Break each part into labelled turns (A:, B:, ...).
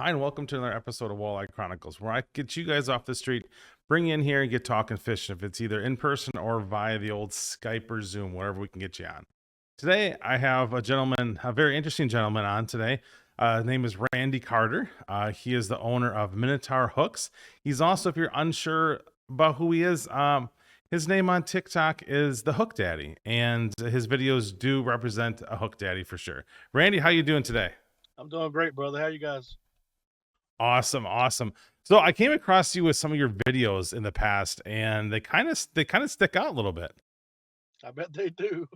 A: Hi, and welcome to another episode of Walleye Chronicles, where I get you guys off the street, bring you in here, and get talking fishing. If it's either in person or via the old Skype or Zoom, wherever we can get you on. Today, I have a gentleman, a very interesting gentleman on today. His name is Randi Carter. He is the owner of Minotaur Hooks. He's also, if you're unsure about who he is, his name on TikTok is the Hook Daddy, and his videos do represent a Hook Daddy for sure. Randy, how you doing today?
B: I'm doing great, brother. How you guys?
A: Awesome. So I came across you with some of your videos in the past, and they kind of stick out a little bit.
B: I bet they do.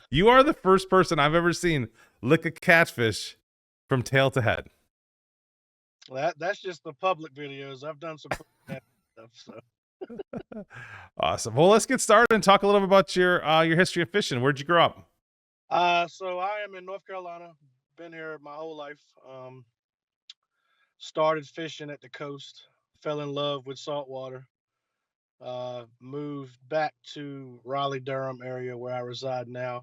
A: You are the first person I've ever seen lick a catfish from tail to head.
B: That's just the public videos. I've done some stuff. So
A: Awesome. Well, let's get started and talk a little bit about your history of fishing. Where'd you grow up?
B: so I am in North Carolina. Been here my whole life. Started fishing at the coast. Fell in love with saltwater. Moved back to Raleigh, Durham area where I reside now,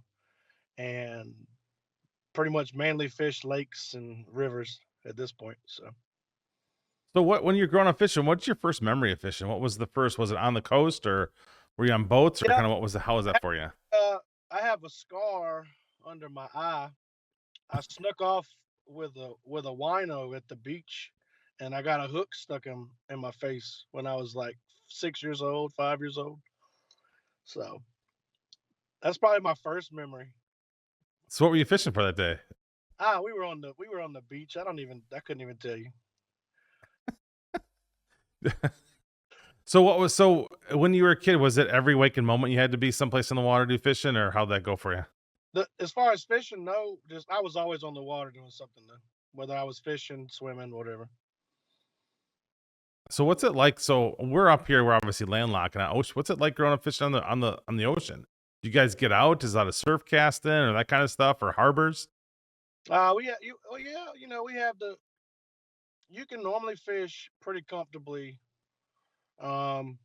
B: and pretty much mainly fish lakes and rivers at this point. So.
A: So when you're growing up fishing, what's your first memory of fishing? What was the first? Was it on the coast, or were you on boats, or
B: Yeah,
A: kind of how was that for you?
B: I have a scar under my eye. I snuck off with a wino at the beach, and I got a hook stuck in my face when I was like 6 years old, 5 years old. So that's probably my first memory.
A: So what were you fishing for that day?
B: We were on the beach. I couldn't even tell you.
A: So when you were a kid, was it every waking moment you had to be someplace in the water to do fishing, or how'd that go for you?
B: As far as fishing, no, just I was always on the water doing something though. Whether I was fishing, swimming, whatever.
A: So what's it like? So we're up here, we're obviously landlocked and ocean. What's it like growing up fishing on the ocean? Do you guys get out? Is that a surf casting or that kind of stuff, or harbors?
B: We have you. Oh yeah, we have the. You can normally fish pretty comfortably, um,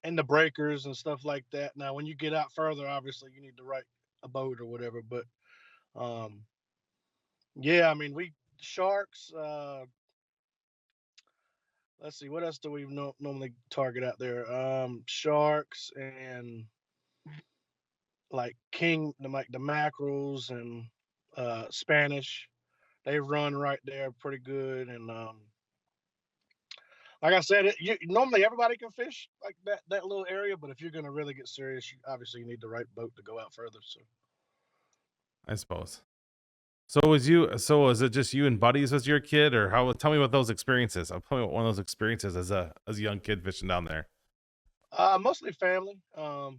B: in the breakers and stuff like that. Now, when you get out further, obviously you need to rent a boat or whatever. But um, yeah, I mean, we sharks. Let's see, what else do we normally target out there? Sharks and like the mackerels and Spanish. They run right there pretty good. And like I said, normally everybody can fish like that little area, but if you're gonna really get serious, you need the right boat to go out further. So
A: I suppose. So was it just you and buddies as your kid, or how? Tell me about those experiences. Tell me about one of those experiences as a young kid fishing down there.
B: mostly family. My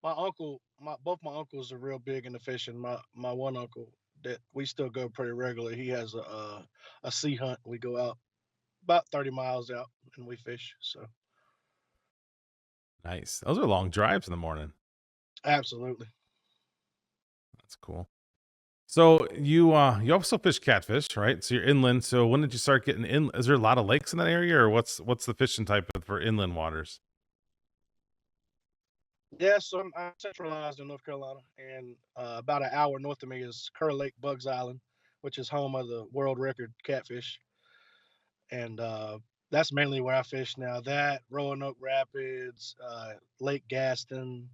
B: uncle, my both my uncles are real big into fishing. My one uncle that we still go pretty regularly. He has a sea hunt. We go out about 30 miles out and we fish. So
A: Nice. Those are long drives in the morning.
B: absolutely.
A: That's cool. So you also fish catfish, right? So you're inland. So when did you start getting in? Is there a lot of lakes in that area, or what's the fishing type for inland waters?
B: Yeah, so I'm centralized in North Carolina, and about an hour north of me is Kerr Lake, Bugs Island, which is home of the world record catfish. And that's mainly where I fish now. That Roanoke Rapids, Lake Gaston,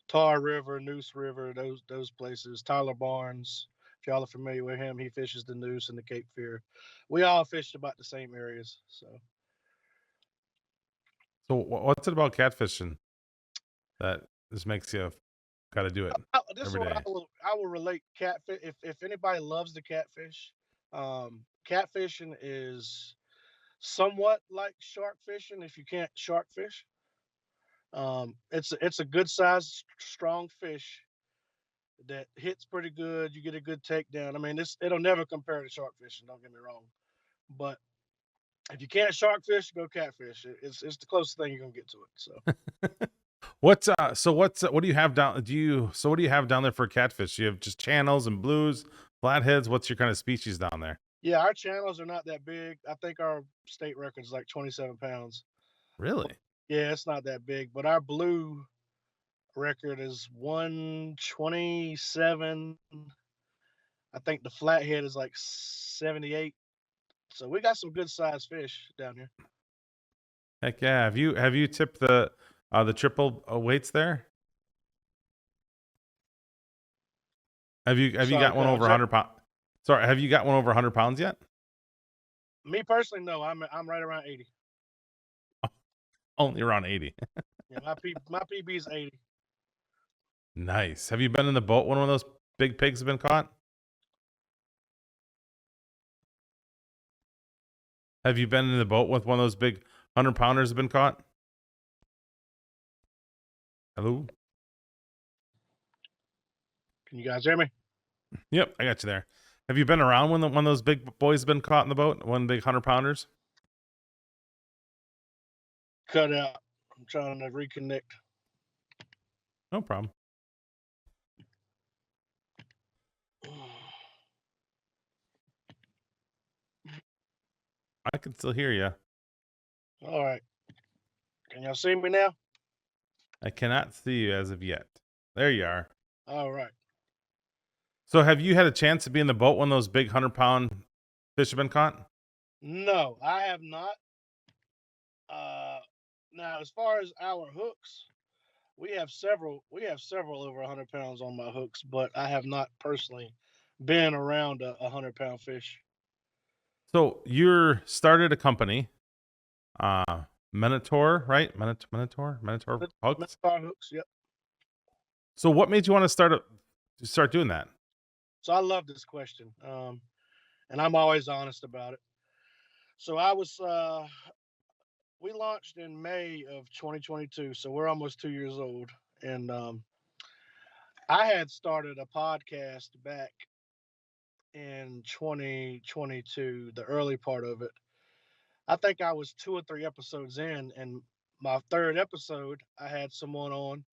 B: Tar River, Noose River, those places. Tyler Barnes, if y'all are familiar with him, he fishes the Noose and the Cape Fear. We all fished about the same areas. So
A: So what's it about catfishing that just makes you got to do it
B: this is
A: every
B: what
A: day?
B: I will relate catfish. If anybody loves the catfish, catfishing is somewhat like shark fishing. If you can't shark fish, it's a good sized strong fish that hits pretty good. You get a good takedown. I mean, it'll never compare to shark fishing. Don't get me wrong, but if you can't shark fish, go catfish. It's the closest thing you're gonna get to it. So
A: What do you have down? What do you have down there for catfish? You have just channels and blues, flatheads. What's your kind of species down there?
B: yeah, our channels are not that big. I think our state record is like 27 pounds.
A: Really?
B: Yeah, it's not that big, but our blue record is 127. I think the flathead is like 78. So we got some good sized fish down here.
A: Heck yeah. Have you tipped the triple weights there? Have you
B: Sorry,
A: got one over 100 pounds? Sorry, have you got one over 100 pounds yet?
B: Me personally, no. I'm right around 80.
A: Only around 80.
B: Yeah, my PB is 80.
A: Nice. Have you been in the boat when one of those big pigs have been caught? Have you been in the boat with one of those big 100-pounders have been caught? Hello?
B: Can you guys hear me?
A: Yep, I got you there. Have you been around when one of those big boys have been caught in the boat? One big 100-pounders?
B: Cut out. I'm trying to reconnect.
A: No problem. I can still hear you.
B: All right. Can y'all see me now?
A: I cannot see you as of yet. There you are.
B: All right.
A: So have you had a chance to be in the boat when those big 100-pound fish have been caught?
B: No, I have not. Now, as far as our hooks, we have several over 100 pounds on my hooks, but I have not personally been around a 100-pound fish.
A: So you started a company, Minotaur, right? Minotaur hooks.
B: Minotaur hooks, yep.
A: So what made you want to start doing that?
B: So I love this question, and I'm always honest about it. So we launched in May of 2022, so we're almost 2 years old, and I had started a podcast back in 2022, the early part of it. I think I was 2 or 3 episodes in, and my third episode, I had someone on,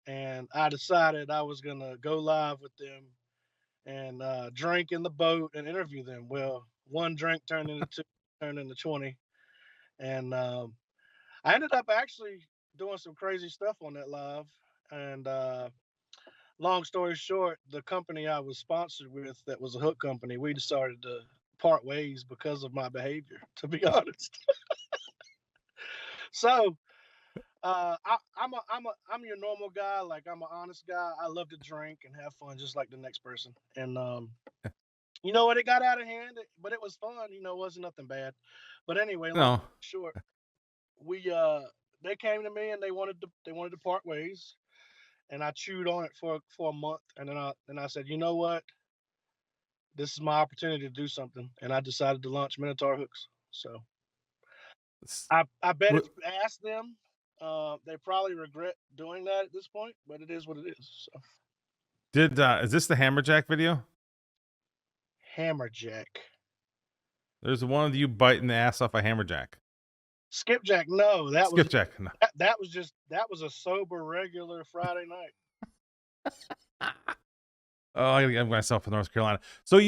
B: and I decided I was gonna go live with them and drink in the boat and interview them. Well, one drink turned into 2, turned into 20, and I ended up actually doing some crazy stuff on that live. And long story short, the company I was sponsored with, that was a hook company, we decided to part ways because of my behavior, to be honest. So I'm your normal guy. Like, I'm an honest guy. I love to drink and have fun just like the next person. And you know what? It got out of hand, but it was fun. You know, it wasn't nothing bad. But anyway, long short, they came to me and they wanted to part ways, and I chewed on it for a month, and then I said, you know what? This is my opportunity to do something, and I decided to launch Minotaur Hooks. So I bet if you ask them, they probably regret doing that at this point, but it is what it is. So.
A: Is this the Hammerjack video?
B: Hammerjack.
A: There's one of you biting the ass off a Hammerjack.
B: Skipjack, no, that
A: Skipjack.
B: No. That was a sober, regular Friday night.
A: Oh, I gotta get myself in North Carolina. So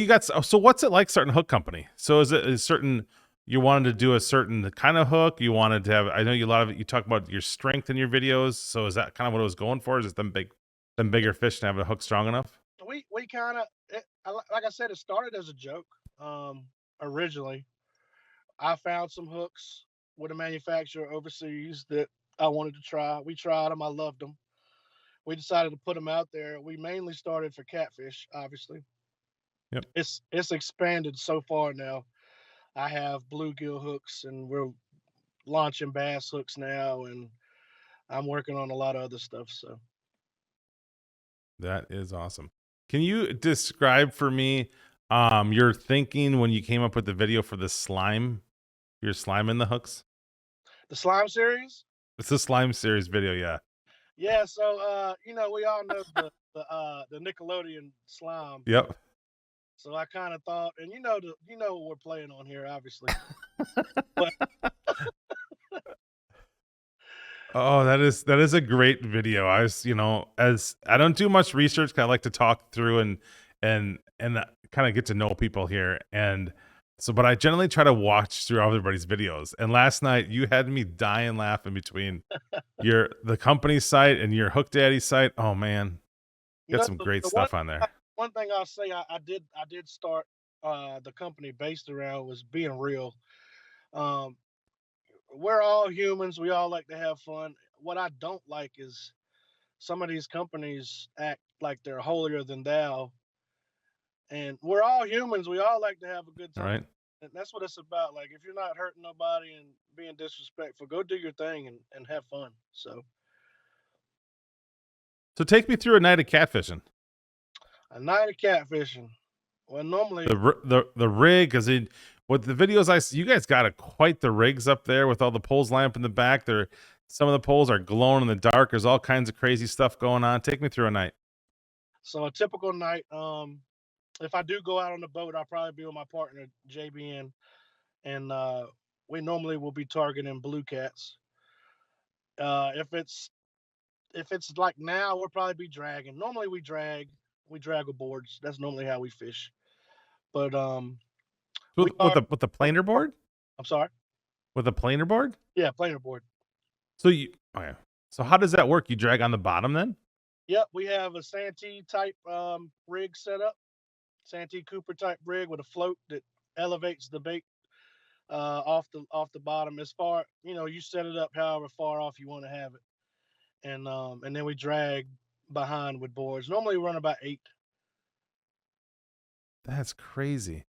A: what's it like starting a hook company? So is it certain you wanted to do a certain kind of hook? You wanted to have, I know you talk about your strength in your videos. So is that kind of what it was going for? Is it them bigger fish to have a hook strong enough?
B: We kind of, like I said, it started as a joke. Originally, I found some hooks with a manufacturer overseas that I wanted to try. We tried them. I loved them. We decided to put them out there. We mainly started for catfish, obviously.
A: Yep.
B: It's expanded so far now. I have bluegill hooks, and we're launching bass hooks now, and I'm working on a lot of other stuff. So
A: that is awesome. Can you describe for me your thinking when you came up with the video for the slime? Your slime in the hooks?
B: The slime series?
A: It's the slime series video, yeah.
B: Yeah, so we all know the Nickelodeon slime.
A: Yep.
B: So I kind of thought, and you know what we're playing on here, obviously. But
A: oh, that is a great video. As I don't do much research, 'cause I like to talk through and kind of get to know people here, and so, but I generally try to watch through everybody's videos. And last night you had me dying laughing between the company site and your Hook Daddy site. Oh man, got some great stuff on there.
B: one thing I'll say I did start the company based around was being real. Um, we're all humans. We all like to have fun. What I don't like is some of these companies act like they're holier than thou. And we're all humans. We all like to have a good
A: All
B: time.
A: right.
B: And that's what it's about. Like if you're not hurting nobody and being disrespectful, go do your thing and have fun. So
A: So take me through a night of catfishing.
B: a night of catfishing. Well, normally,
A: The rig, because what the videos I see, you guys got quite the rigs up there with all the poles lined up in the back. There, some of the poles are glowing in the dark. There's all kinds of crazy stuff going on. Take me through a night.
B: so a typical night. If I do go out on the boat, I'll probably be with my partner JBN, and we normally will be targeting blue cats. If it's like now, we'll probably be dragging. Normally we drag with boards. That's normally how we fish. But we
A: With
B: are.
A: the planer board?
B: I'm sorry.
A: With a planer board?
B: Yeah, planer board.
A: So you okay. So how does that work? You drag on the bottom then?
B: Yep, we have a Santee type rig set up. Santee Cooper type rig with a float that elevates the bait off the bottom. As far you set it up however far off you want to have it, and then we drag behind with boards. Normally we run about 8.
A: That's crazy.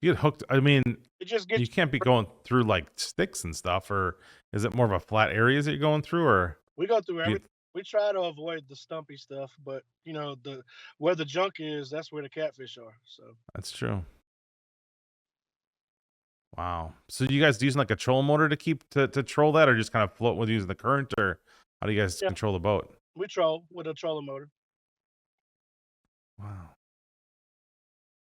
A: You get hooked. I mean,
B: It just
A: you
B: gets
A: can't be going through like sticks and stuff, or is it more of a flat areas that you're going through, or
B: we go through
A: you,
B: everything. We try to avoid the stumpy stuff, but the where the junk is, that's where the catfish are. So
A: that's true. Wow. So you guys using like a trolling motor to keep to troll that, or just kind of float with using the current, or how do you guys
B: yeah,
A: control the boat?
B: we troll with a trolling motor.
A: Wow.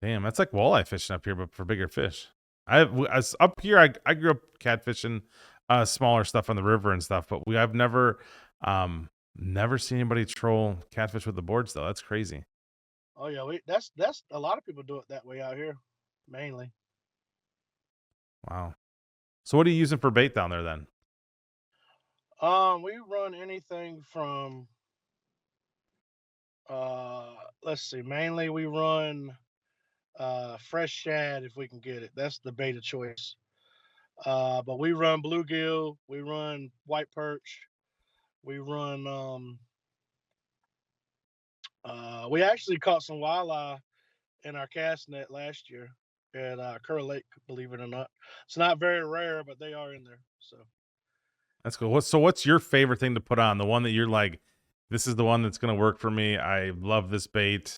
A: Damn, that's like walleye fishing up here, but for bigger fish. Up here. I grew up catfishing, smaller stuff on the river and stuff, but I've never seen anybody troll catfish with the boards though. That's crazy.
B: Oh yeah, that's a lot of people do it that way out here, mainly.
A: Wow. So what are you using for bait down there then?
B: We run anything from let's see, mainly we run fresh shad if we can get it. That's the bait of choice. But we run bluegill, we run white perch, we run we actually caught some walleye in our cast net last year at Kerr Lake, believe it or not. It's not very rare, but they are in there. So
A: That's cool. What's your favorite thing to put on? The one that you're like, this is the one that's gonna work for me. I love this bait.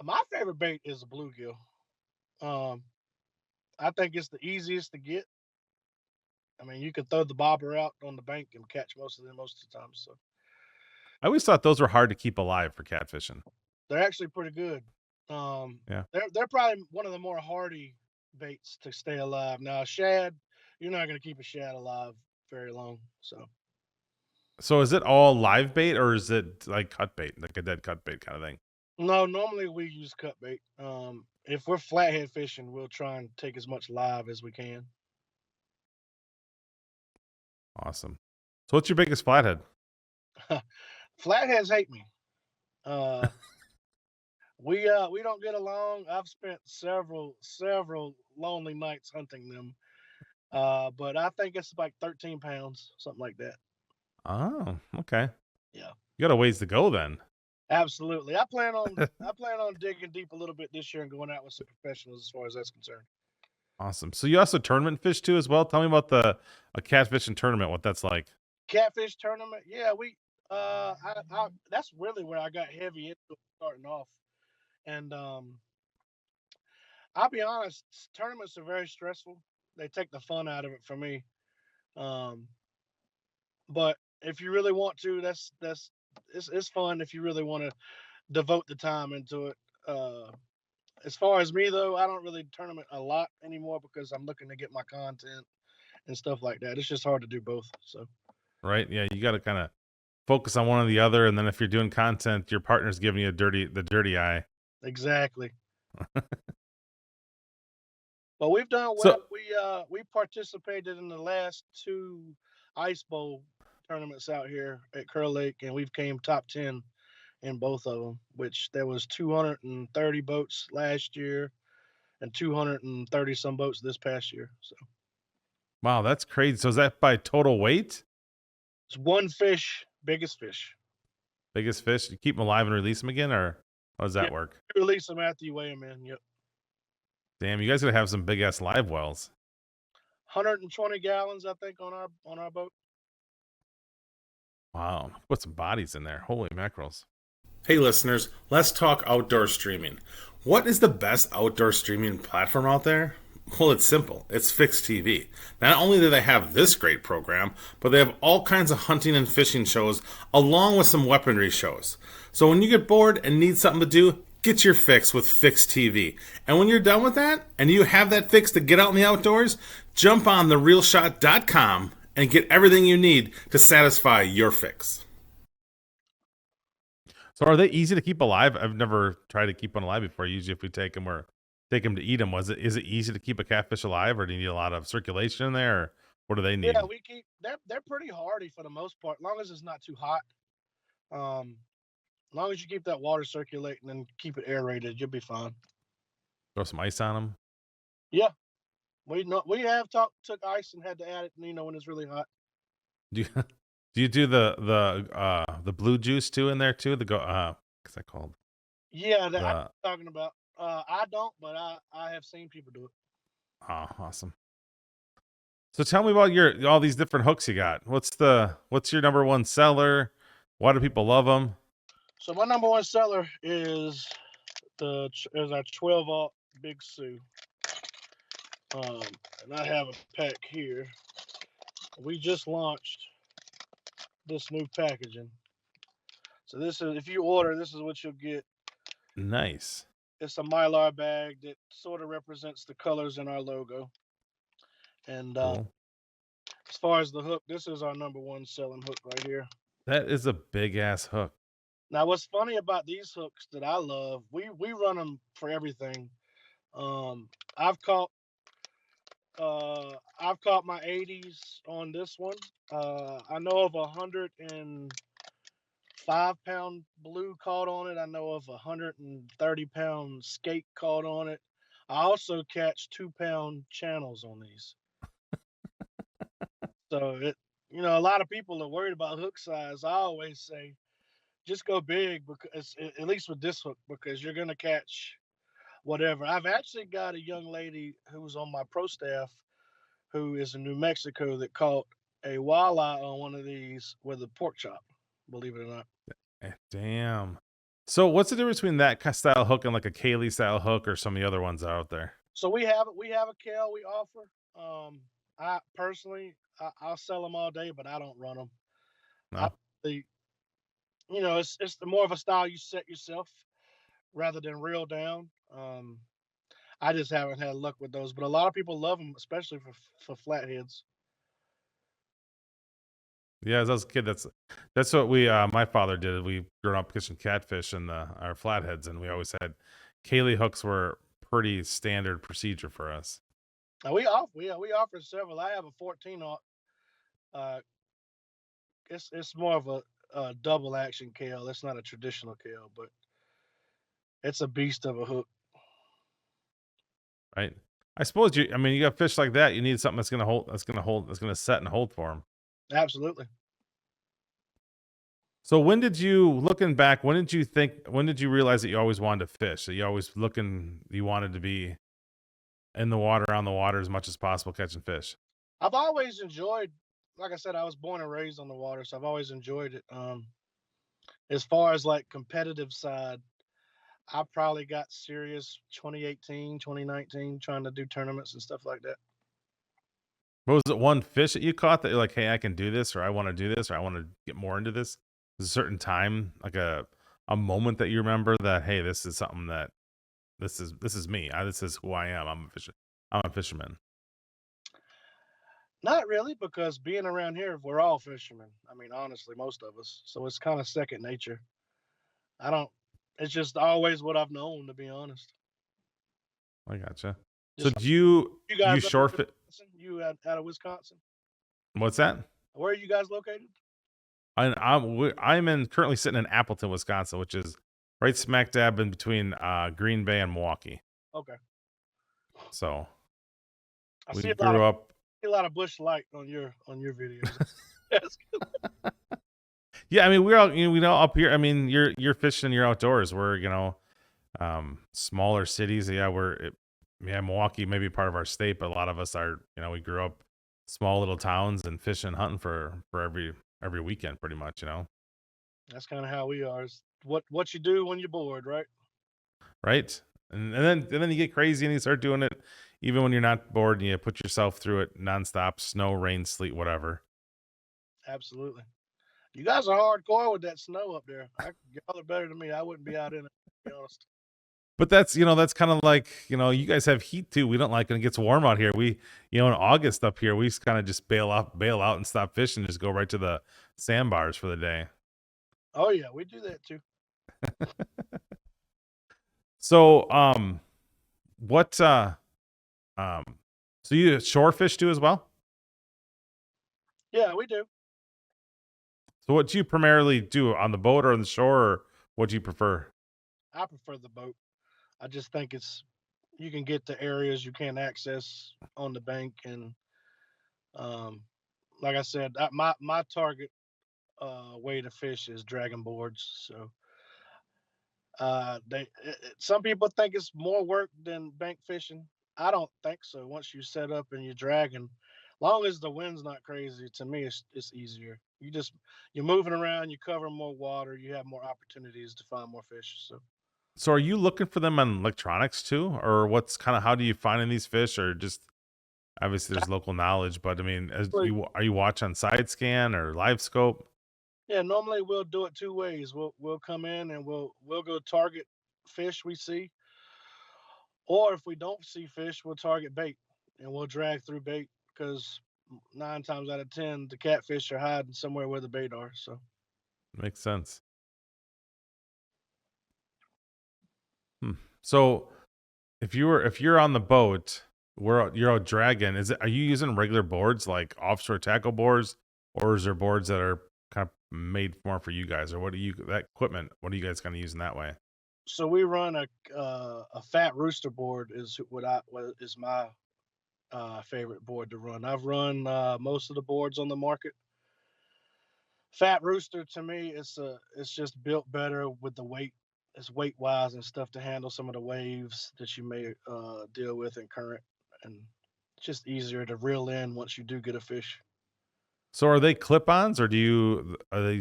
B: my favorite bait is a bluegill. Um, I think it's the easiest to get. I mean, you can throw the bobber out on the bank and catch most of them most of the time. So
A: I always thought those were hard to keep alive for catfishing.
B: they're actually pretty good.
A: Yeah.
B: They're probably one of the more hardy baits to stay alive. Now, shad, you're not going to keep a shad alive very long.
A: So is it all live bait or is it like cut bait, like a dead cut bait kind of thing?
B: No, normally we use cut bait. If we're flathead fishing, we'll try and take as much live as we can.
A: Awesome. So what's your biggest flathead?
B: Flatheads hate me. Uh, we don't get along. I've spent several lonely nights hunting them. But I think it's like 13 pounds, something like that.
A: Oh, okay.
B: Yeah,
A: You got a ways to go then.
B: absolutely. I plan on digging deep a little bit this year and going out with some professionals as far as that's concerned.
A: Awesome. So you also tournament fish too as well. Tell me about a catfishing tournament, what that's like.
B: Catfish tournament, yeah, we that's really where I got heavy into it starting off. And I'll be honest, tournaments are very stressful. They take the fun out of it for me. Um, but if you really want to, it's fun if you really want to devote the time into it. As far as me though, I don't really tournament a lot anymore because I'm looking to get my content and stuff like that. It's just hard to do both. So
A: Right? Yeah, you got to kind of focus on one or the other, and then if you're doing content, your partner's giving you the dirty eye.
B: exactly. But we've done
A: So
B: well. We participated in the last 2 ice bowl tournaments out here at Kerr Lake, and we've came top 10 in both of them, which there was 230 boats last year and 230 some boats this past year. So
A: Wow, that's crazy. So is that by total weight?
B: it's one fish, biggest fish.
A: Biggest fish? You keep them alive and release them again, or how does that
B: Yep.
A: work?
B: You release them after you weigh them in. Yep.
A: Damn, you guys gotta have some big ass live wells.
B: 120 gallons, I think, on our boat.
A: Wow, put some bodies in there. Holy mackerels. Hey listeners, let's talk outdoor streaming. What is the best outdoor streaming platform out there? Well, it's simple. It's Fixed TV. Not only do they have this great program, but they have all kinds of hunting and fishing shows along with some weaponry shows. So when you get bored and need something to do, get your fix with Fixed TV. And when you're done with that, and you have that fix to get out in the outdoors, jump on therealshot.com and get everything you need to satisfy your fix. So are they easy to keep alive? I've never tried to keep one alive before. Usually if we take them to eat them, is it easy to keep a catfish alive, or do you need a lot of circulation in there, or what do they need?
B: Yeah, we keep they're pretty hardy for the most part, as long as it's not too hot. As long as you keep that water circulating and keep it aerated, you'll be fine.
A: Throw some ice on them?
B: Yeah. We have took ice and had to add it, when it's really hot.
A: Do you do the blue juice too in there too? What's that called?
B: Yeah, I'm talking about. I don't, but I have seen people do it.
A: Oh, awesome. So tell me about all these different hooks you got. What's your number one seller? Why do people love them?
B: So my number one seller is our 12-aught Big Sue. And I have a pack here. We just launched this new packaging. So this is, if you order, this is what you'll get.
A: Nice.
B: It's a Mylar bag that sort of represents the colors in our logo. And
A: cool.
B: As far as the hook, this is our number one selling hook right here.
A: That is a big ass hook.
B: Now, what's funny about these hooks that I love, we run them for everything. I've caught my 80s on this one. I know of 105-pound blue caught on it. I know of 130-pound skate caught on it. I also catch 2-pound channels on these. So a lot of people are worried about hook size. I always say, just go big, because at least with this hook, because you're gonna catch whatever. I've actually got a young lady who's on my pro staff who is in New Mexico that caught a walleye on one of these with a pork chop, believe it or not.
A: Damn. So what's the difference between that style hook and like a Kaylee style hook or some of the other ones out there?
B: So we have a Kale we offer. I personally, I'll sell them all day, but I don't run them.
A: No.
B: It's the more of a style you set yourself rather than reel down. I just haven't had luck with those, but a lot of people love them, especially for flatheads.
A: Yeah, as I was a kid, that's what we my father did. We grew up catching catfish in our flatheads, and we always had Kaylee hooks were pretty standard procedure for us.
B: We offer several. I have a 14-aught. It's more of a double action Kale. It's not a traditional Kale, but it's a beast of a hook.
A: Right. I suppose you got fish like that. You need something that's gonna set and hold for them.
B: Absolutely.
A: So looking back, when did you realize that you always wanted to fish? That you wanted to be in the water, on the water as much as possible, catching fish?
B: I've always enjoyed, like I said, I was born and raised on the water, so I've always enjoyed it. As far as like competitive side, I probably got serious 2018, 2019, trying to do tournaments and stuff like that.
A: What was it, one fish that you caught that you're like, hey, I can do this, or I want to do this, or I want to get more into this? There's a certain time, like a moment that you remember that, hey, this is something that this is me. This is who I am. I'm a fisherman.
B: Not really, because being around here, we're all fishermen. I mean, honestly, most of us. So it's kind of second nature. It's just always what I've known, to be honest.
A: I gotcha. So do you shore fit?
B: You out of Wisconsin?
A: What's that?
B: Where are you guys located?
A: I'm currently sitting in Appleton, Wisconsin, which is right smack dab in between Green Bay and Milwaukee.
B: Okay.
A: So
B: I
A: we
B: see
A: grew up.
B: a lot of bush light on your videos. That's good.
A: Yeah, I mean we're all we know up here. I mean you're fishing, you're outdoors. We're smaller cities. Yeah, Milwaukee may be part of our state, but a lot of us are we grew up small little towns and fishing and hunting for every weekend pretty much.
B: That's kind of how we are. It's what you do when you're bored, right?
A: Right? And then you get crazy and you start doing it even when you're not bored and you put yourself through it nonstop, snow, rain, sleet, whatever.
B: Absolutely. You guys are hardcore with that snow up there. Y'all are better than me. I wouldn't be out in it, to be honest.
A: But that's kind of like, you guys have heat too. We don't like when it gets warm out here. We, in August up here, we kind of just bail out and stop fishing, and just go right to the sandbars for the day.
B: Oh yeah, we do that too.
A: So, what, so you shore fish too as well?
B: Yeah, we do.
A: So what do you primarily do, on the boat or on the shore, or what do you prefer?
B: I prefer the boat. I just think you can get to areas you can't access on the bank, and um, like I said, my target way to fish is dragon boards. So some people think it's more work than bank fishing. I don't think so. Once you set up and you're dragging, long as the wind's not crazy, to me it's easier. You're moving around, you cover more water, you have more opportunities to find more fish.
A: So are you looking for them on electronics too, or how do you find these fish, or just obviously there's local knowledge, but I mean,
B: So
A: are you watching side scan or live scope?
B: yeah, normally we'll do it two ways. We'll come in and we'll go target fish we see, or if we don't see fish, we'll target bait and we'll drag through bait because 9 times out of 10 the catfish are hiding somewhere where the bait are. So
A: Makes sense. Hmm. So if you're on the boat, you're out dragging, are you using regular boards like offshore tackle boards, or is there boards that are kind of made more for you guys, or that equipment, what are you guys kind of using that way?
B: so we run a fat rooster board is what is my favorite board to run. I've run most of the boards on the market. Fat rooster to me, it's just built better with the weight. It's weight wise and stuff to handle some of the waves that you may deal with in current, and it's just easier to reel in once you do get a fish.
A: So are they clip-ons, or I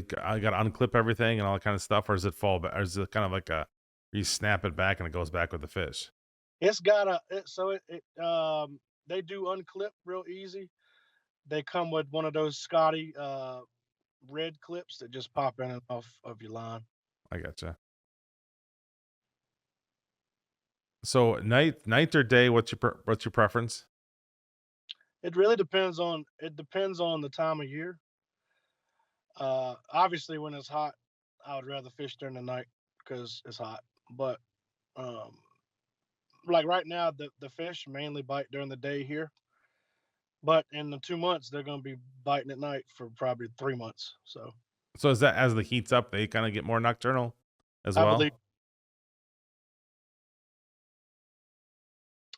A: got to unclip everything and all that kind of stuff, or is it fall back, or is it kind of like you snap it back and it goes back with the fish?
B: It's got they do unclip real easy. They come with one of those Scotty red clips that just pop in and off of your line.
A: I gotcha. So night or day, what's your preference?
B: It really depends on the time of year. Obviously, when it's hot, I would rather fish during the night because it's hot. But um, like right now, the fish mainly bite during the day here. But in the 2 months, they're going to be biting at night for probably 3 months. So
A: So is that as the heat's up, they kind of get more nocturnal as
B: I believe,
A: well?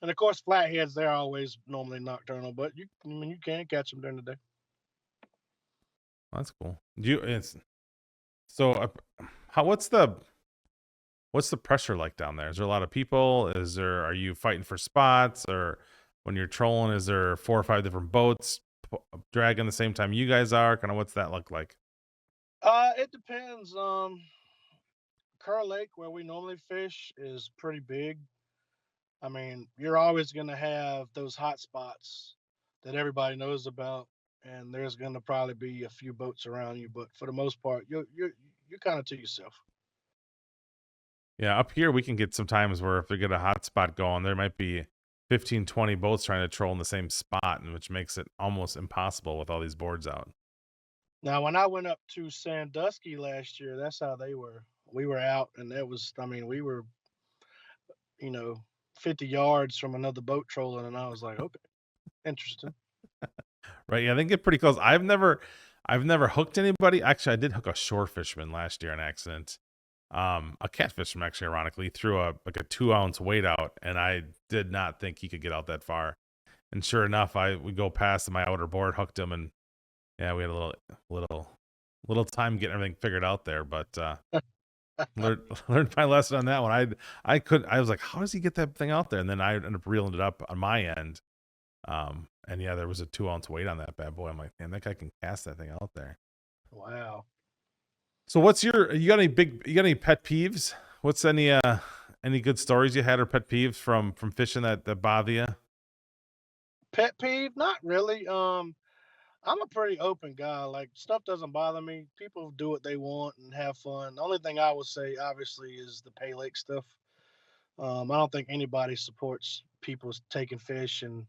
B: and of course, flatheads they're always normally nocturnal, but you can catch them during the day.
A: That's cool. So how what's the pressure like down there? Is there a lot of people? Are you fighting for spots, or when you're trolling, is there 4 or 5 different boats dragging the same time you guys are? Kind of what's that look like?
B: It depends. Kerr Lake, where we normally fish, is pretty big. I mean, you're always going to have those hot spots that everybody knows about, and there's going to probably be a few boats around you. But for the most part, you're kind of to yourself.
A: Yeah, up here we can get some times where if we get a hot spot going, there might be 15, 20 boats trying to troll in the same spot, and which makes it almost impossible with all these boards out.
B: Now, when I went up to Sandusky last year, that's how they were. We were out, and we were, you know, 50 yards from another boat trolling, and I was like, okay, interesting.
A: Right? Yeah, they get pretty close. I've never hooked anybody. Actually, I did hook a shore fisherman last year on accident. A catfish from actually, ironically, threw a 2-ounce weight out, and I did not think he could get out that far. And sure enough, we go past my outer board, hooked him, and yeah, we had a little time getting everything figured out there. But learned my lesson on that one. I was like, how does he get that thing out there? And then I ended up reeling it up on my end. And yeah, there was a 2-ounce weight on that bad boy. I'm like, man, that guy can cast that thing out there.
B: Wow.
A: So you got any pet peeves? What's any good stories you had or pet peeves from fishing that bother you?
B: Pet peeve? Not really. I'm a pretty open guy. Like, stuff doesn't bother me. People do what they want and have fun. The only thing I would say, obviously, is the pay lake stuff. I don't think anybody supports people taking fish and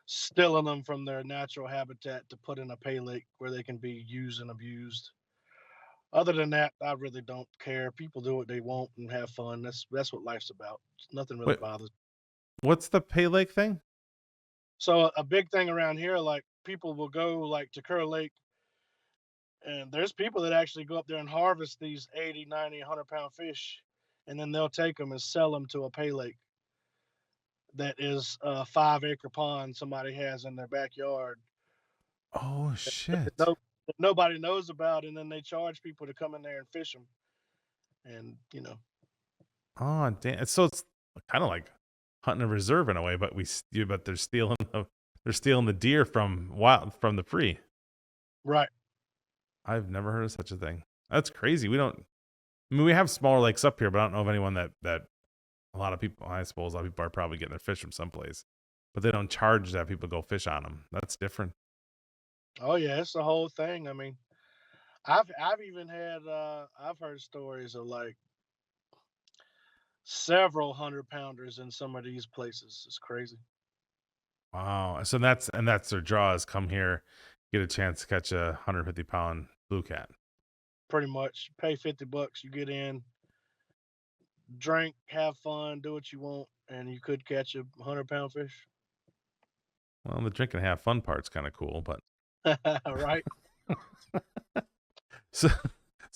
B: stealing them from their natural habitat to put in a pay lake where they can be used and abused. Other than that, I really don't care. People do what they want and have fun. That's what life's about. Nothing really
A: Wait,
B: bothers.
A: what's the pay lake thing?
B: So a big thing around here, like people will go like to Kerr Lake, and there's people that actually go up there and harvest these 80, 90, 100-pound fish, and then they'll take them and sell them to a pay lake that is a 5-acre pond somebody has in their backyard.
A: Oh shit!
B: that nobody knows about, and then they charge people to come in there and fish them. And
A: Oh damn! So it's kind of like hunting a reserve in a way, but they're stealing the deer from the free.
B: right.
A: I've never heard of such a thing. That's crazy. We have smaller lakes up here, but I don't know of anyone that a lot of people, I suppose a lot of people are probably getting their fish from someplace, but they don't charge that people go fish on them. That's different.
B: Oh yeah, it's the whole thing. I mean, I've even had I've heard stories of like several 100-pounders in some of these places. It's crazy.
A: Wow. So that's their draw is come here, get a chance to catch a 150-pound blue cat.
B: Pretty much, pay $50, you get in, drink, have fun, do what you want, and you could catch a 100-pound fish.
A: Well, the drink and have fun part's kind of cool, but
B: right.
A: so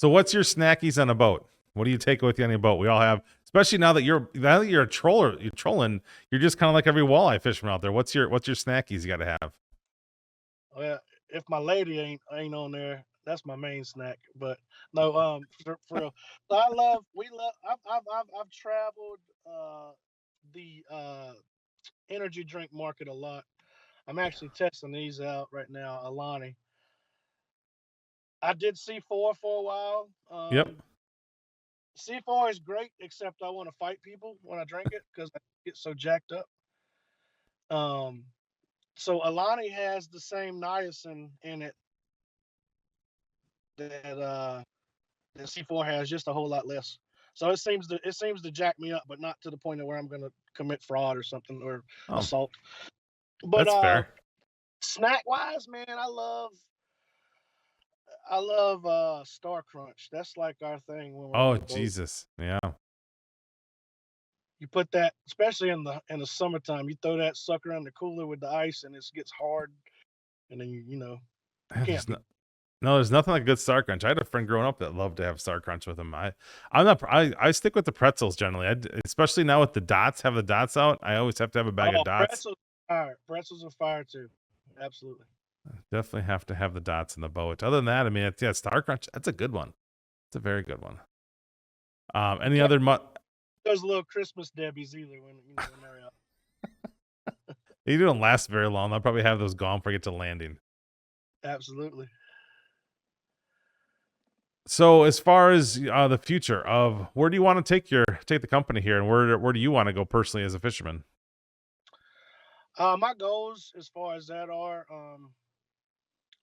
A: what's your snackies on a boat? What do you take with you on your boat? We all have, especially now that you're a troller, you're trolling. You're just kind of like every walleye fisherman out there. What's your snackies you got to have?
B: Well, if my lady ain't on there, that's my main snack. But no, for real. So I've traveled the energy drink market a lot. I'm actually testing these out right now, Alani. I did C4 for a while.
A: Yep.
B: C4 is great, except I want to fight people when I drink it because I get so jacked up. So Alani has the same niacin in it that C4 has, just a whole lot less. So it seems to jack me up, but not to the point of where I'm going to commit fraud or something or assault. But
A: that's fair.
B: Snack wise, man, I love Star Crunch. That's like our thing when we're on the boat.
A: Jesus, yeah.
B: You put that, especially in the summertime, you throw that sucker in the cooler with the ice, and it gets hard, and then you can't.
A: No, there's nothing like a good Star Crunch. I had a friend growing up that loved to have Star Crunch with him. I stick with the pretzels generally, especially now with the dots. Have the dots out. I always have to have a bag of dots.
B: Pretzels are fire too. Absolutely.
A: Definitely have to have the dots in the boat. Other than that, I mean, Star Crunch. That's a good one. It's a very good one. Any other?
B: Those little Christmas Debbies either when they're out.
A: They don't last very long. They'll probably have those gone before you get to landing.
B: Absolutely.
A: So as far as the future of where do you want to take the company here, and where do you want to go personally as a fisherman?
B: My goals as far as that are,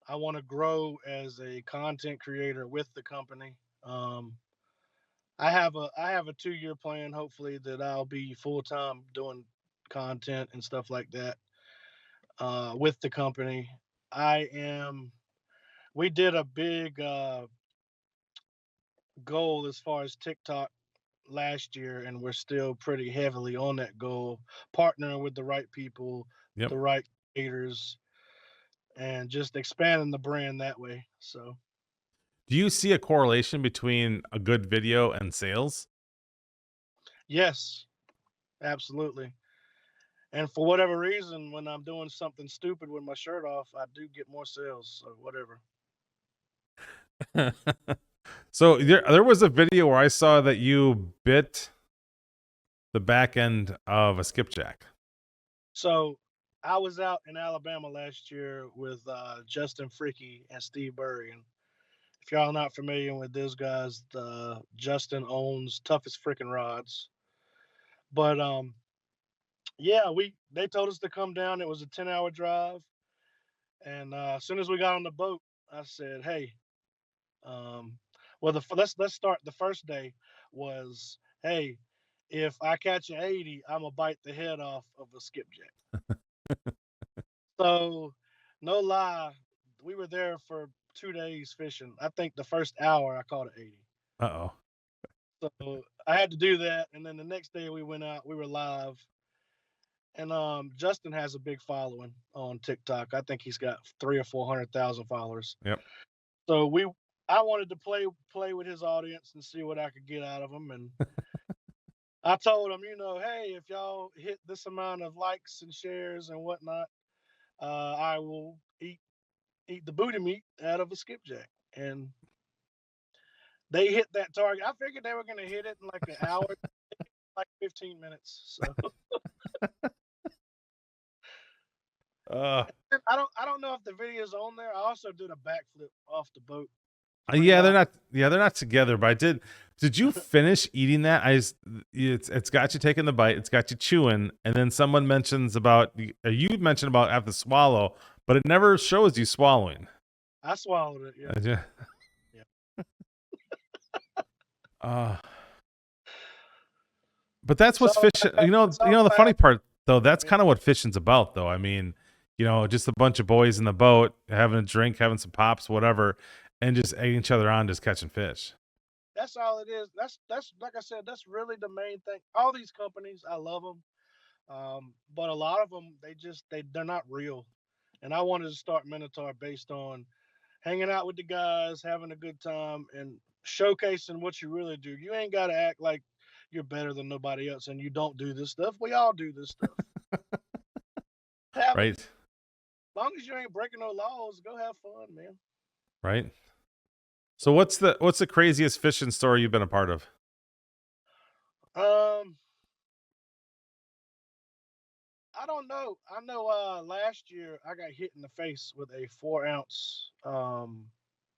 B: I want to grow as a content creator with the company. I have a 2-year plan, hopefully, that I'll be full time doing content and stuff like that with the company. We did a big goal as far as TikTok last year, and we're still pretty heavily on that goal, partnering with the right people,
A: Yep.
B: the right creators. and just expanding the brand that way. So
A: Do you see a correlation between a good video and sales?
B: yes, absolutely. And for whatever reason, when I'm doing something stupid with my shirt off, I do get more sales or whatever.
A: So there was a video where I saw that you bit the back end of a skipjack.
B: So I was out in Alabama last year with Justin Fricky and Steve Burry. And if y'all not familiar with those guys, Justin owns Toughest Freaking Rods. But yeah, they told us to come down. It was a 10-hour drive. And as soon as we got on the boat, I said, "Hey, um, well, let's start. The first day was, hey, if I catch an 80, I'm gonna bite the head off of a skipjack." So, no lie, we were there for 2 days fishing. I think the first hour I caught an 80.
A: Uh-oh.
B: So I had to do that, and then the next day we went out. We were live, and Justin has a big following on TikTok. I think he's got 300,000 or 400,000 followers.
A: Yep.
B: So I wanted to play with his audience and see what I could get out of him, and I told him, hey, if y'all hit this amount of likes and shares and whatnot, I will eat the booty meat out of a skipjack. And they hit that target. I figured they were going to hit it in like an hour, like 15 minutes. So I don't know if the video's on there. I also did a backflip off the boat.
A: Yeah, they're not together, but did you finish eating that? It's got you taking the bite, it's got you chewing, and then someone mentions about you mentioned about have to swallow, but it never shows you swallowing.
B: I swallowed it, yeah.
A: But that's what's fishing. The funny part though, that's kind of what fishing's about, though. I mean, just a bunch of boys in the boat having a drink, having some pops, whatever, and just egging each other on, just catching fish.
B: That's all it is. That's like I said, that's really the main thing. All these companies, I love them, but a lot of them they're not real. And I wanted to start Minotaur based on hanging out with the guys, having a good time, and showcasing what you really do. You ain't got to act like you're better than nobody else and you don't do this stuff. We all do this stuff.
A: Right.
B: As long as you ain't breaking no laws, go have fun, man.
A: Right. So what's the craziest fishing story you've been a part of?
B: I don't know. I know last year I got hit in the face with a 4-ounce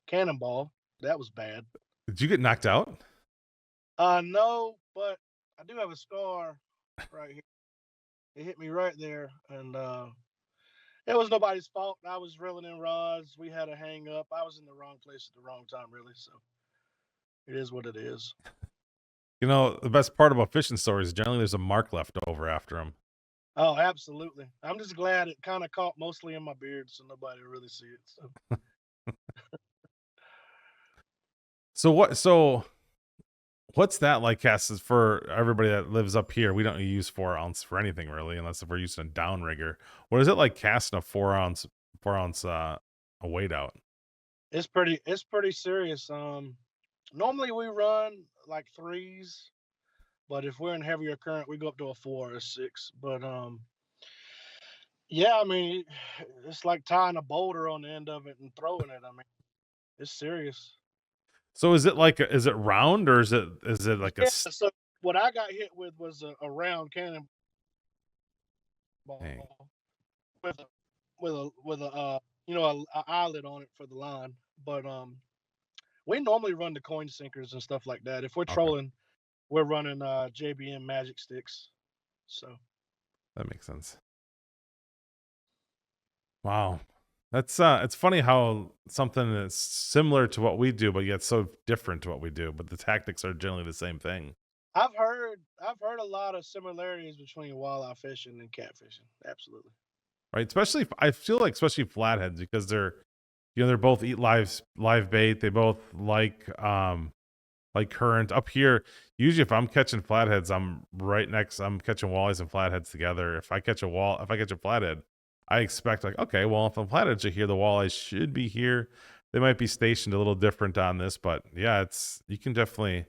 B: cannonball. That was bad.
A: Did you get knocked out?
B: No, but I do have a scar right here. It hit me right there, and it was nobody's fault. I was reeling in rods. We had a hang up. I was in the wrong place at the wrong time, really. So it is what it is.
A: The best part about fishing stories is generally there's a mark left over after them.
B: Oh, absolutely. I'm just glad it kind of caught mostly in my beard, so nobody will really see it.
A: So what's that like, Cass? Is for everybody that lives up here, we don't use 4 ounce for anything really, unless if we're using a downrigger. What is it like casting a 4 ounce a weight out?
B: It's pretty serious. Normally we run like 3s, but if we're in heavier current, we go up to a 4 or a 6. But yeah, I mean, it's like tying a boulder on the end of it and throwing it. I mean, it's serious.
A: So is it round or is it like a?
B: So what I got hit with was a round cannonball with a eyelet on it for the line. But we normally run the coin sinkers and stuff like that. If we're trolling, we're running JBM magic sticks. So
A: that makes sense. Wow. That's it's funny how something that's similar to what we do, but yet so different to what we do, but the tactics are generally the same thing.
B: I've heard a lot of similarities between walleye fishing and catfishing. Absolutely.
A: Right. Especially flatheads, because they're both eat live bait. They both like current. Up here, usually if I'm catching flatheads, I'm catching walleyes and flatheads together. If I catch a flathead, I expect like, okay, well, if the flatheads are here, the walleyes should be here. They might be stationed a little different on this, but yeah, you can definitely.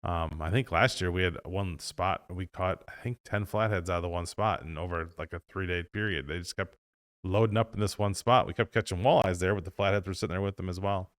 A: I think last year we had one spot. We caught, I think, 10 flatheads out of the one spot, and over like a 3-day period, they just kept loading up in this one spot. We kept catching walleyes there, but the flatheads were sitting there with them as well.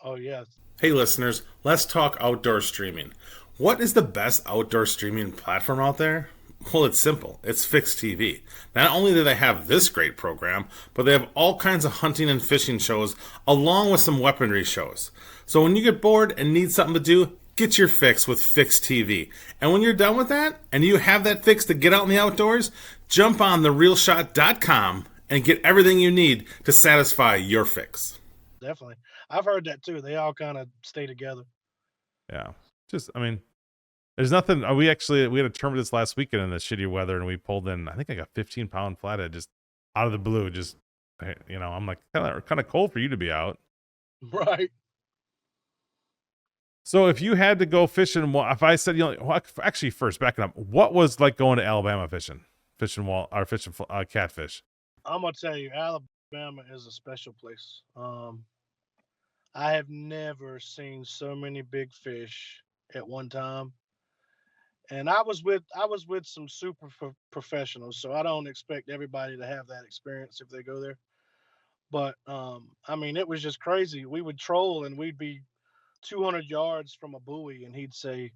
B: Oh, yeah.
A: Hey, listeners, let's talk outdoor streaming. What is the best outdoor streaming platform out there? Well, it's simple. It's Fix TV. Not only do they have this great program, but they have all kinds of hunting and fishing shows, along with some weaponry shows. So when you get bored and need something to do, get your fix with Fix TV. And when you're done with that, and you have that fix to get out in the outdoors, jump on therealshot.com and get everything you need to satisfy your fix.
B: Definitely. I've heard that too. They all kind of stay together.
A: Yeah. There's nothing. We had a tournament this last weekend in the shitty weather, and we pulled in, I think, like a 15-pound flathead just out of the blue. Just, I'm like, kind of cold for you to be out.
B: Right.
A: So if you had to go fishing, if I said, actually, first backing up, what was like going to Alabama fishing catfish?
B: I'm gonna tell you, Alabama is a special place. I have never seen so many big fish at one time. And I was with some super professionals, so I don't expect everybody to have that experience if they go there. But I mean, it was just crazy. We would troll, and we'd be 200 yards from a buoy, and he'd say,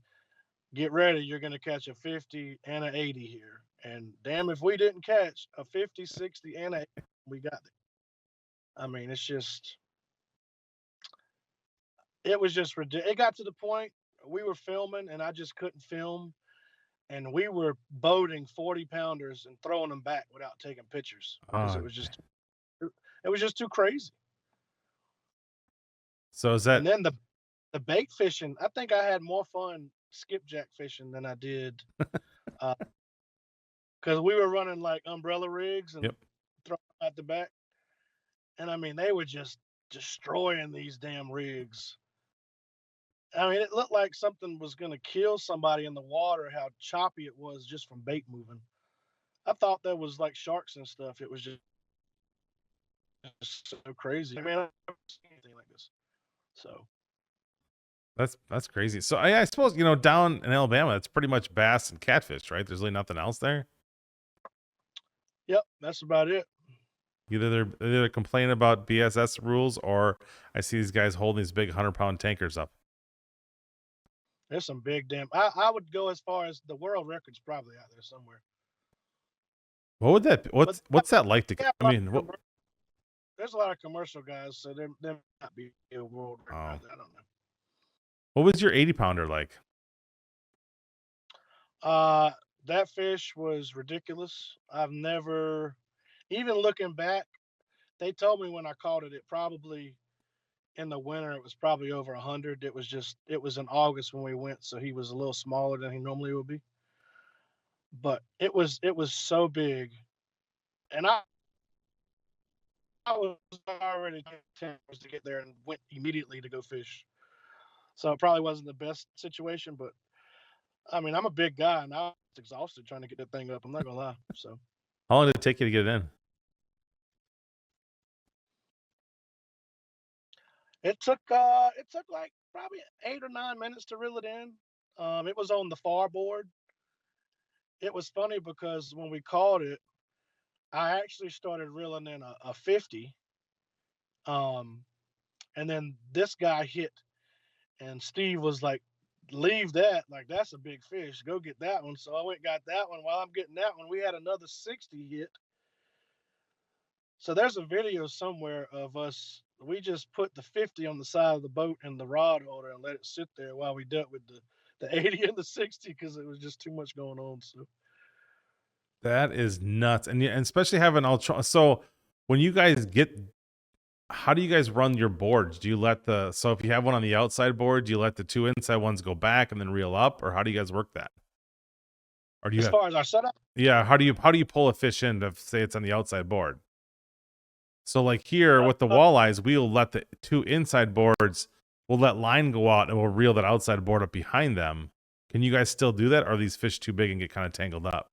B: "Get ready, you're going to catch a 50 and an 80 here." And damn, if we didn't catch a 50, 60, and a 80, we got it. I mean, it was just ridiculous. It got to the point we were filming, and I just couldn't film. And we were boating 40-pounders and throwing them back without taking pictures because it was just too crazy.
A: So is that?
B: And then the bait fishing, I think I had more fun skipjack fishing than I did because we were running like umbrella rigs and throwing them at the back. And I mean, they were just destroying these damn rigs. I mean, it looked like something was going to kill somebody in the water, how choppy it was just from bait moving. I thought there was like sharks and stuff. It was just so crazy. I mean, I've never seen anything like this. So
A: that's crazy. So I suppose, down in Alabama, it's pretty much bass and catfish, right? There's really nothing else there.
B: Yep, that's about it.
A: Either they're complaining about BSS rules, or I see these guys holding these big 100-pound tankers up.
B: There's some big damn. I would go as far as the world record's probably out there somewhere.
A: What would that? What's that like to get? I mean,
B: there's a lot of commercial guys, so there might be a world record out there. I don't know.
A: What was your 80-pounder like?
B: That fish was ridiculous. I've never, even looking back, they told me when I caught it, it probably. In the winter, it was probably over 100. It was in August when we went, so he was a little smaller than he normally would be. But it was so big, and I was already 10 hours to get there and went immediately to go fish. So it probably wasn't the best situation, but I mean, I'm a big guy, and I was exhausted trying to get that thing up. I'm not gonna lie. So
A: how long did it take you to get it in?
B: It took like probably 8 or 9 minutes to reel it in. It was on the far board. It was funny because when we caught it, I actually started reeling in a 50. And then this guy hit, and Steve was like, "Leave that, like that's a big fish. Go get that one." So I went and got that one. While I'm getting that one, we had another 60 hit. So there's a video somewhere of us. We just put the 50 on the side of the boat and the rod holder and let it sit there while we dealt with the 80 and the 60 because it was just too much going on. So
A: that is nuts, and especially having so when you guys how do you guys run your boards? Do you so if you have one on the outside board, do you let the two inside ones go back and then reel up, or how do you guys work that? Or do you
B: far as our setup?
A: Yeah, how do you pull a fish in to say it's on the outside board? So like here with the walleyes, we'll let the two inside boards, we'll let line go out and we'll reel that outside board up behind them. Can you guys still do that? Or are these fish too big and get kind of tangled up?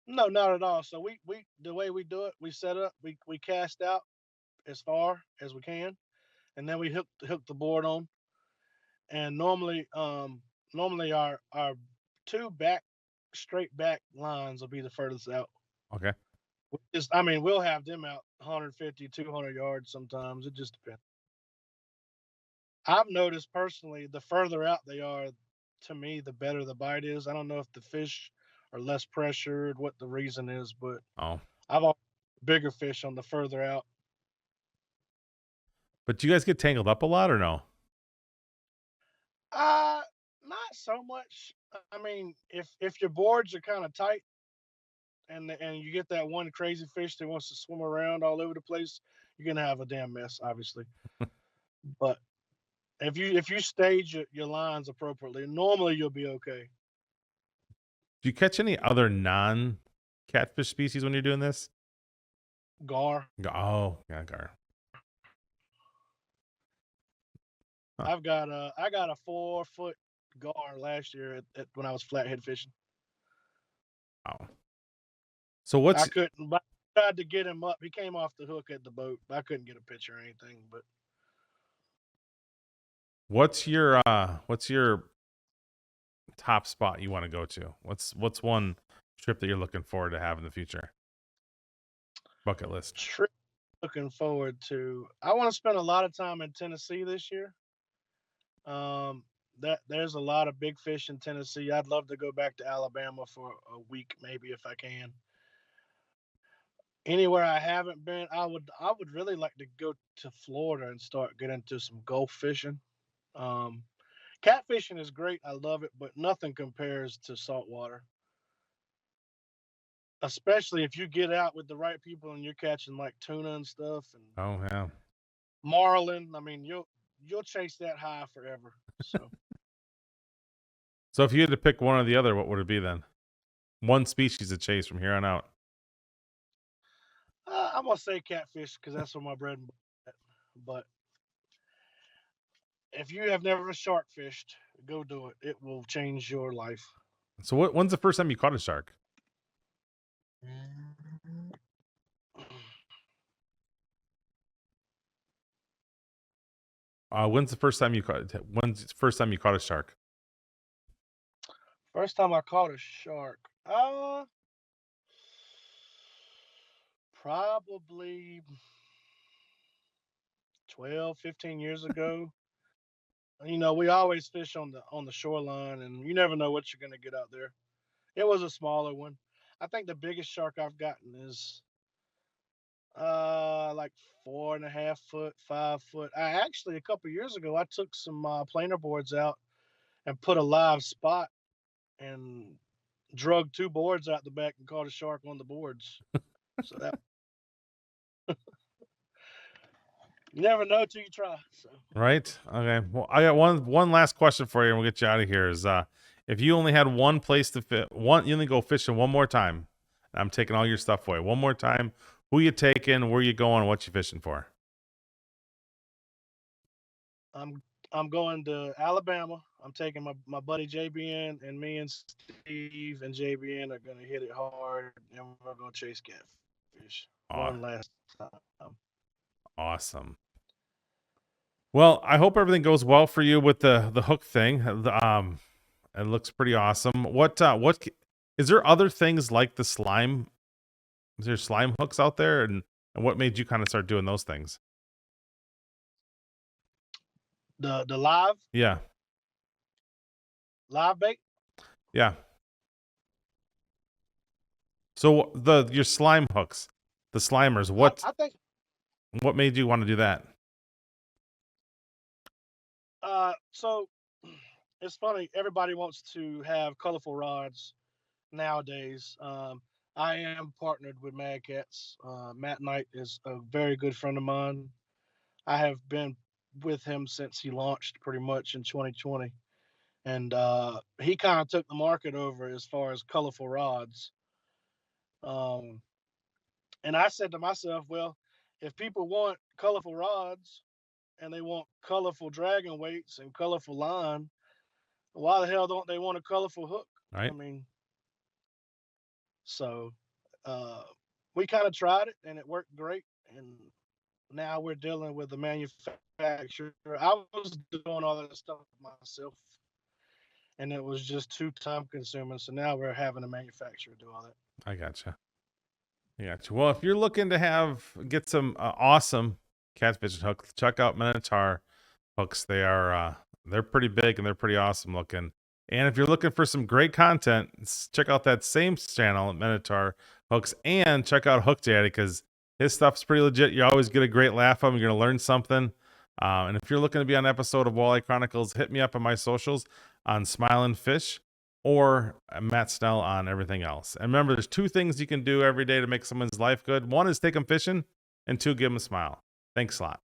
B: No, not at all. So we the way we do it, we set up, we cast out as far as we can, and then we hook the board on. And normally our two back straight back lines will be the furthest out.
A: Okay.
B: I mean, we'll have them out 150, 200 yards sometimes. It just depends. I've noticed personally, the further out they are, to me, the better the bite is. I don't know if the fish are less pressured, what the reason is, but
A: Oh,
B: I've always bigger fish on the further out.
A: but do you guys get tangled up a lot or no?
B: Uh, Not so much. I mean, if your boards are kind of tight and you get that one crazy fish that wants to swim around all over the place, you're gonna have a damn mess, obviously. But if you stage your lines appropriately, normally you'll be okay.
A: Do you catch any other non catfish species when you're doing this?
B: Gar,
A: Oh, yeah, gar. Huh.
B: I got a 4 foot gar last year when I was flathead fishing.
A: Wow. So what's
B: I couldn't. But I tried to get him up. He came off the hook at the boat. I couldn't get a picture or anything. But
A: what's your top spot you want to go to? What's one trip that you're looking forward to have in the future? Bucket list.
B: trip looking forward to. I want to spend a lot of time in Tennessee this year. Um, that there's a lot of big fish in Tennessee. I'd love to go back to Alabama for a week, maybe if I can. Anywhere I haven't been, I would really like to go to Florida and start getting into some Gulf fishing. Um, Catfishing is great. I love it, but nothing compares to saltwater. Especially if you get out with the right people and you're catching like tuna and stuff and
A: Oh yeah.
B: marlin. I mean, you'll chase that high forever. So
A: So if you had to pick one or the other, what would it be then? One species to chase from here on out.
B: I'm gonna say catfish because that's what my bread and butter. But if you have never shark fished, go do it. It will change your life.
A: So when's the first time you caught a shark? When's the first time you caught? When's the first time you caught a shark?
B: First time I caught a shark, probably 12, 15 years ago. We always fish on the shoreline, and you never know what you're gonna get out there. It was a smaller one. I think the biggest shark I've gotten is like 4.5 foot, 5 foot. I actually a couple years ago I took some planer boards out and put a live spot and drug 2 boards out the back and caught a shark on the boards. So that you never know till you try. So
A: Right. Okay. Well, I got one last question for you, and we'll get you out of here. Is if you only had one place to fit, you only go fishing one more time. And I'm taking all your stuff away one more time. Who you taking? Where you going? What you fishing for?
B: I'm going to Alabama. I'm taking my buddy JBN, and me and Steve and JBN are gonna hit it hard, and we're gonna chase catfish
A: Aw,
B: one last time.
A: awesome. Well, I hope everything goes well for you with the hook thing. It looks pretty awesome. Is there other things like the slime? Is there slime hooks out there, and what made you kind of start doing those things?
B: The live
A: Yeah,
B: live bait.
A: yeah. So the your slime hooks, the slimers. What
B: I think
A: what made you want to do that?
B: so. It's funny. Everybody wants to have colorful rods nowadays. I am partnered with Mad Cats. Matt Knight is a very good friend of mine. I have been with him since he launched pretty much in 2020. And he kind of took the market over as far as colorful rods. Um, and I said to myself, well, if people want colorful rods and they want colorful dragon weights and colorful line, why the hell don't they want a colorful hook? I
A: Right.
B: mean, So we kind of tried it and it worked great. And now we're dealing with the manufacturer. I was doing all that stuff myself, and it was just too time consuming. So now we're having a manufacturer do all that.
A: I gotcha. Well, if you're looking to get some awesome catfishing hooks, check out Minotaur hooks. They're pretty big and they're pretty awesome looking. And if you're looking for some great content, check out that same channel at Minotaur Hooks, and check out Hook Daddy, because his stuff's pretty legit. You always get a great laugh from him. You're gonna learn something. And if you're looking to be on an episode of Walleye Chronicles, hit me up on my socials on Smilin' Fish or Matt Snell on everything else. And remember, there's 2 things you can do every day to make someone's life good. 1 is take them fishing, and 2, give them a smile. Thanks a lot.